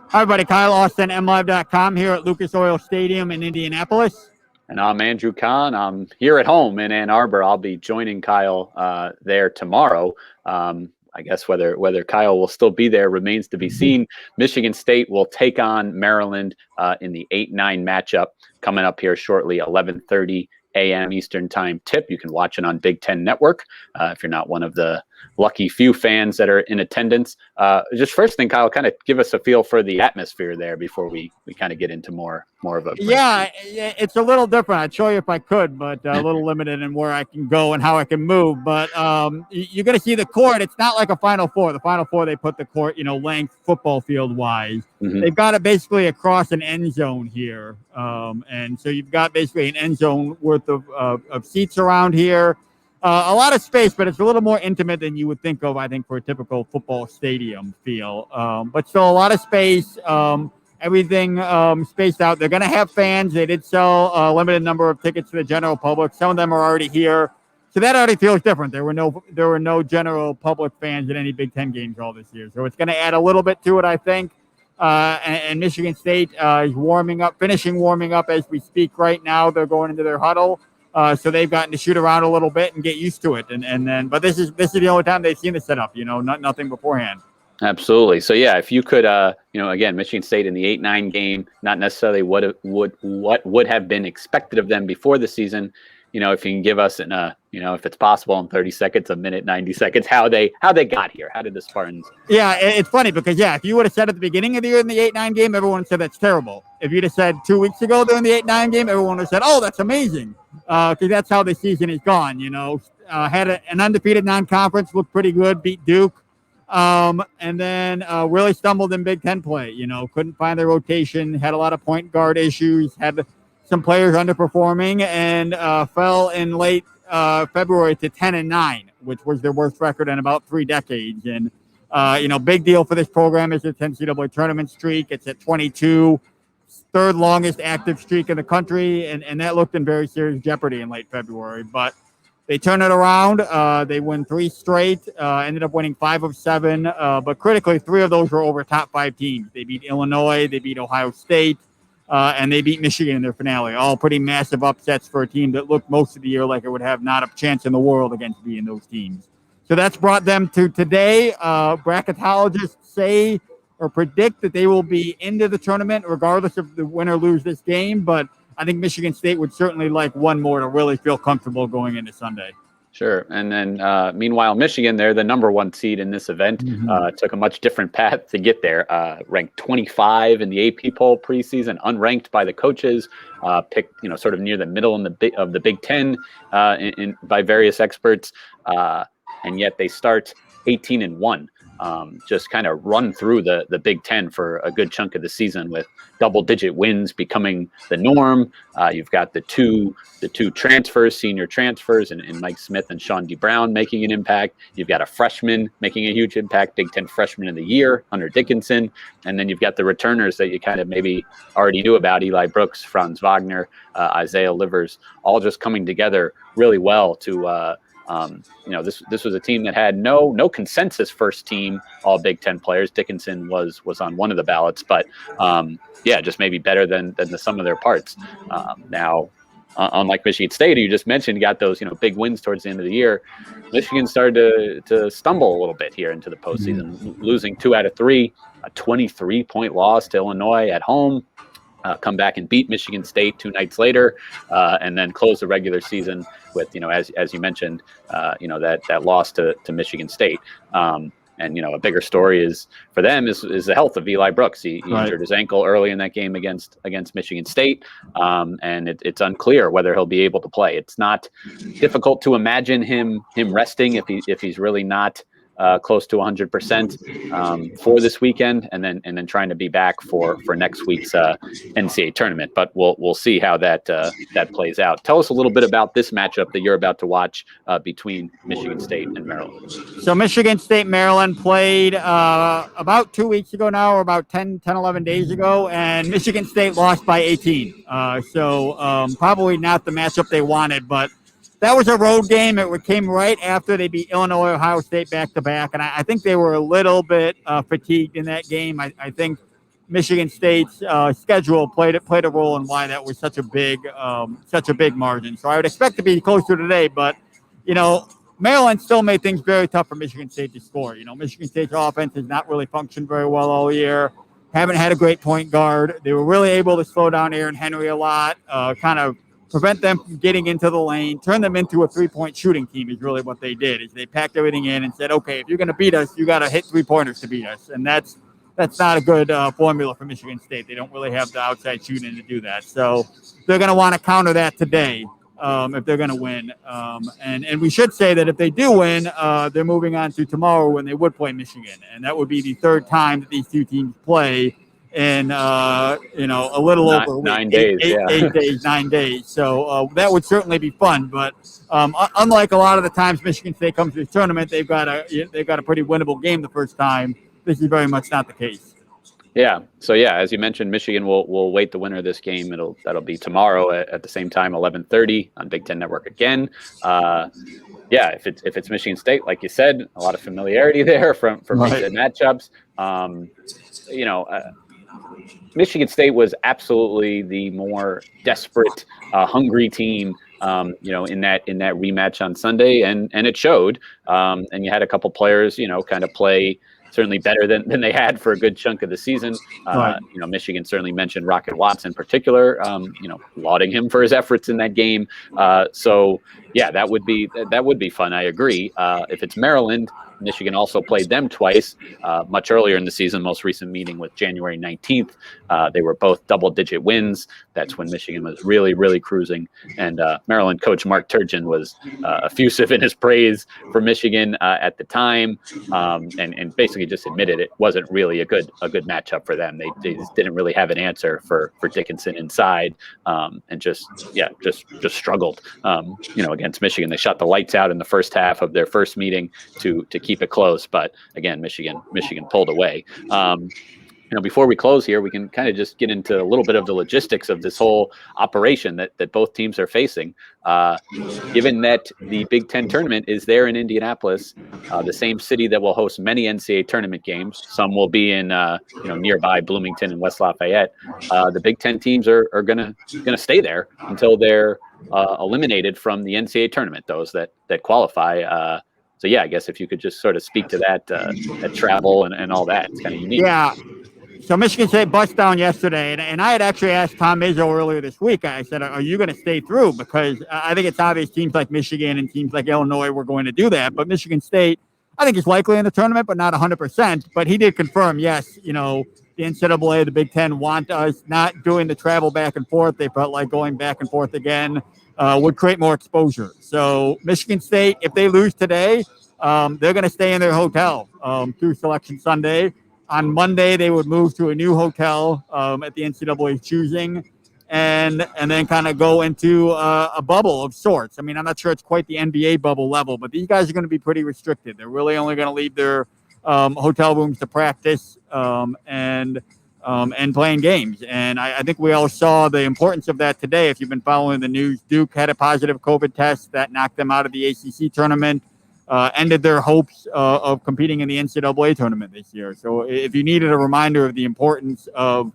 Hi, everybody. Kyle Austin, MLive.com here at Lucas Oil Stadium in Indianapolis. And I'm Andrew Kahn. I'm here at home in Ann Arbor. I'll be joining Kyle there tomorrow. I guess whether Kyle will still be there remains to be seen. Michigan State will take on Maryland in the 8-9 matchup coming up here shortly, 11:30 a.m. Eastern Time tip. You can watch it on Big Ten Network if you're not one of the lucky few fans that are in attendance. Just first thing, Kyle, kind of give us a feel for the atmosphere there before we kind of get into more of a. Yeah, it's a little different. I'd show you if I could, but a little limited in where I can go and how I can move. But you're going to see the court. It's not like a Final Four. The Final Four, they put the court, length football field wise. Mm-hmm. They've got it basically across an end zone here. And so you've got basically an end zone worth of seats around here. A lot of space, but it's a little more intimate than you would think of, I think, for a typical football stadium feel. But still a lot of space, everything spaced out. They're going to have fans. They did sell a limited number of tickets to the general public. Some of them are already here. So that already feels different. There were no general public fans at any Big Ten games all this year. So it's going to add a little bit to it, I think. And Michigan State is finishing warming up as we speak right now. They're going into their huddle. So they've gotten to shoot around a little bit and get used to it. And then, but this is the only time they've seen the setup, nothing beforehand. Absolutely. So yeah, if you could, again, Michigan State in the 8-9 game, not necessarily what would have been expected of them before the season. If you can give us if it's possible in 30 seconds, a minute, 90 seconds, how they got here. How did the Spartans? Yeah, it's funny because if you would have said at the beginning of the year in the 8-9 game, everyone would have said that's terrible. If you'd have said 2 weeks ago during the 8-9 game, everyone would have said, oh, that's amazing. Because that's how the season is gone. Had an undefeated non-conference, looked pretty good, beat Duke, and then really stumbled in Big Ten play. Couldn't find their rotation, had a lot of point guard issues, had some players underperforming, and fell in late February to 10-9, which was their worst record in about 3 decades. And big deal for this program is its NCAA tournament streak. It's at 22. Third longest active streak in the country, and that looked in very serious jeopardy in late February. But they turn it around. They win 3 straight, ended up winning 5 of 7. But critically, 3 of those were over top 5 teams. They beat Illinois, they beat Ohio State, and they beat Michigan in their finale. All pretty massive upsets for a team that looked most of the year like it would have not a chance in the world against beating those teams. So that's brought them to today. Bracketologists say or predict that they will be into the tournament regardless of the win or lose this game. But I think Michigan State would certainly like one more to really feel comfortable going into Sunday. Sure. And then meanwhile, Michigan, they're the number 1 seed in this event. Mm-hmm. Took a much different path to get there. Ranked 25 in the AP poll preseason, unranked by the coaches, picked, sort of near the middle of the Big Ten by various experts. And yet they start 18-1. Just kind of run through the Big Ten for a good chunk of the season with double-digit wins becoming the norm. You've got the two transfers, senior transfers, and Mike Smith and Sean D. Brown making an impact. You've got a freshman making a huge impact, Big Ten Freshman of the Year, Hunter Dickinson. And then you've got the returners that you kind of maybe already knew about, Eli Brooks, Franz Wagner, Isaiah Livers, all just coming together really well to this was a team that had no consensus first team all Big Ten players. Dickinson was on one of the ballots, but just maybe better than the sum of their parts. Now, unlike Michigan State, who you just mentioned, got those big wins towards the end of the year. Michigan started to stumble a little bit here into the postseason, losing 2 out of 3, a 23-point loss to Illinois at home. Come back and beat Michigan State 2 nights later, and then close the regular season with, as you mentioned, that loss to Michigan State. And a bigger story is for them is the health of Eli Brooks. He injured his ankle early in that game against Michigan State, and it's unclear whether he'll be able to play. It's not difficult to imagine him resting if he's really not close to 100% for this weekend, and then trying to be back for next week's NCAA tournament. But we'll see how that plays out. Tell us a little bit about this matchup that you're about to watch between Michigan State and Maryland. So Michigan State, Maryland played about 2 weeks ago now, or about 11 days ago, and Michigan State lost by 18. So probably not the matchup they wanted, but that was a road game. It came right after they beat Illinois, Ohio State back-to-back, and I think they were a little bit fatigued in that game. I think Michigan State's schedule played a role in why that was such a big margin. So I would expect to be closer today, but Maryland still made things very tough for Michigan State to score. Michigan State's offense has not really functioned very well all year. Haven't had a great point guard. They were really able to slow down Aaron Henry a lot, kind of prevent them from getting into the lane, turn them into a three-point shooting team is really what they did. Is they packed everything in and said, okay, if you're going to beat us, you got to hit three-pointers to beat us. And that's not a good formula for Michigan State. They don't really have the outside shooting to do that. So they're going to want to counter that today if they're going to win. And we should say that if they do win, they're moving on to tomorrow when they would play Michigan. And that would be the third time that these two teams play in a little over 9 days, 8 days, 9 days. So that would certainly be fun. But unlike a lot of the times Michigan State comes to this tournament, they've got a pretty winnable game the first time. This is very much not the case. Yeah. So as you mentioned, Michigan will wait the winner of this game. That'll be tomorrow at the same time, 11:30 on Big Ten Network again. If it's Michigan State, like you said, a lot of familiarity there from Right. the matchups. Michigan State was absolutely the more desperate, hungry team, in that rematch on Sunday, and it showed. And you had a couple players, kind of play certainly better than they had for a good chunk of the season. Right. Michigan certainly mentioned Rocket Watts in particular, lauding him for his efforts in that game. That would be fun. I agree. If it's Maryland, Michigan also played them twice, much earlier in the season. Most recent meeting was January 19th. They were both double-digit wins. That's when Michigan was really, really cruising. And Maryland coach Mark Turgeon was effusive in his praise for Michigan at the time, and basically just admitted it wasn't really a good matchup for them. They just didn't really have an answer for Dickinson inside, and just struggled. Against Michigan, they shot the lights out in the first half of their first meeting to keep it close, but again, Michigan pulled away. Before we close here, we can kind of just get into a little bit of the logistics of this whole operation that both teams are facing. Given that the Big Ten tournament is there in Indianapolis, the same city that will host many NCAA tournament games. Some will be in nearby Bloomington and West Lafayette. The Big Ten teams are gonna stay there until they're eliminated from the NCAA tournament. Those that qualify. I guess if you could just sort of speak to that travel and all that, it's kind of unique. Yeah. So Michigan State bust down yesterday, and I had actually asked Tom Izzo earlier this week. I said, are you going to stay through? Because I think it's obvious teams like Michigan and teams like Illinois were going to do that. But Michigan State, I think, is likely in the tournament, but not 100%. But he did confirm, yes, the NCAA, the Big Ten want us not doing the travel back and forth. They felt like going back and forth again would create more exposure. So Michigan State, if they lose today, they're going to stay in their hotel through Selection Sunday. On Monday, they would move to a new hotel at the NCAA's choosing, and then kind of go into a bubble of sorts. I mean, I'm not sure it's quite the NBA bubble level, but these guys are going to be pretty restricted. They're really only going to leave their hotel rooms to practice and playing games. And I think we all saw the importance of that today. If you've been following the news, Duke had a positive COVID test that knocked them out of the ACC tournament. Ended their hopes of competing in the NCAA tournament this year. So if you needed a reminder of the importance of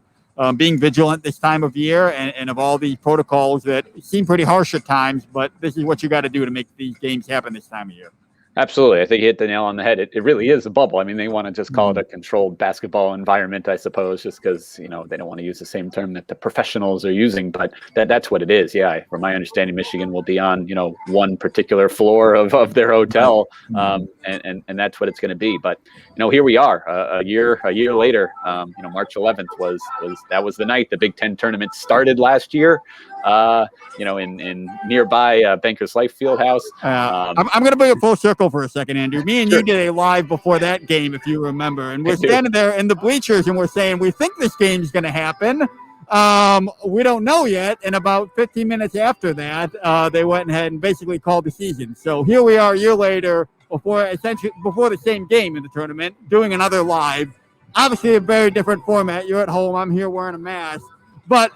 being vigilant this time of year and of all these protocols that seem pretty harsh at times, but this is what you got to do to make these games happen this time of year. Absolutely. I think you hit the nail on the head. It really is a bubble. I mean, they want to just call it a controlled basketball environment, I suppose, just because, they don't want to use the same term that the professionals are using, but that's what it is. Yeah. From my understanding, Michigan will be on, one particular floor of their hotel. And that's what it's going to be. But, here we are a year later, March 11th was the night the Big Ten tournament started last year. In nearby Bankers Life Fieldhouse. I'm going to bring it full circle for a second, Andrew. Me and you did a live before that game, if you remember, and we're standing there in the bleachers and we're saying, we think this game's going to happen. We don't know yet. And about 15 minutes after that, they went ahead and basically called the season. So here we are a year later, before the same game in the tournament, doing another live. Obviously a very different format. You're at home. I'm here wearing a mask. But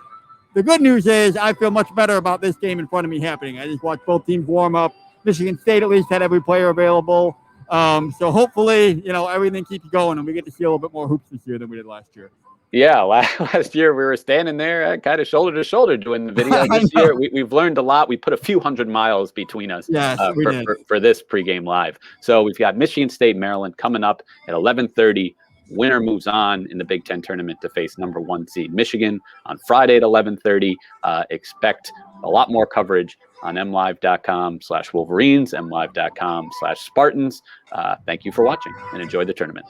the good news is I feel much better about this game in front of me happening. I just watched both teams warm up. Michigan State at least had every player available. So hopefully, everything keeps going and we get to see a little bit more hoops this year than we did last year. Yeah, last year we were standing there kind of shoulder to shoulder doing the video. This year we've learned a lot. We put a few hundred miles between us for this pregame live. So we've got Michigan State, Maryland coming up at 11:30. Winner moves on in the Big Ten tournament to face number 1 seed Michigan on Friday at 11:30. Expect a lot more coverage on MLive.com/Wolverines, MLive.com/Spartans. Thank you for watching and enjoy the tournament.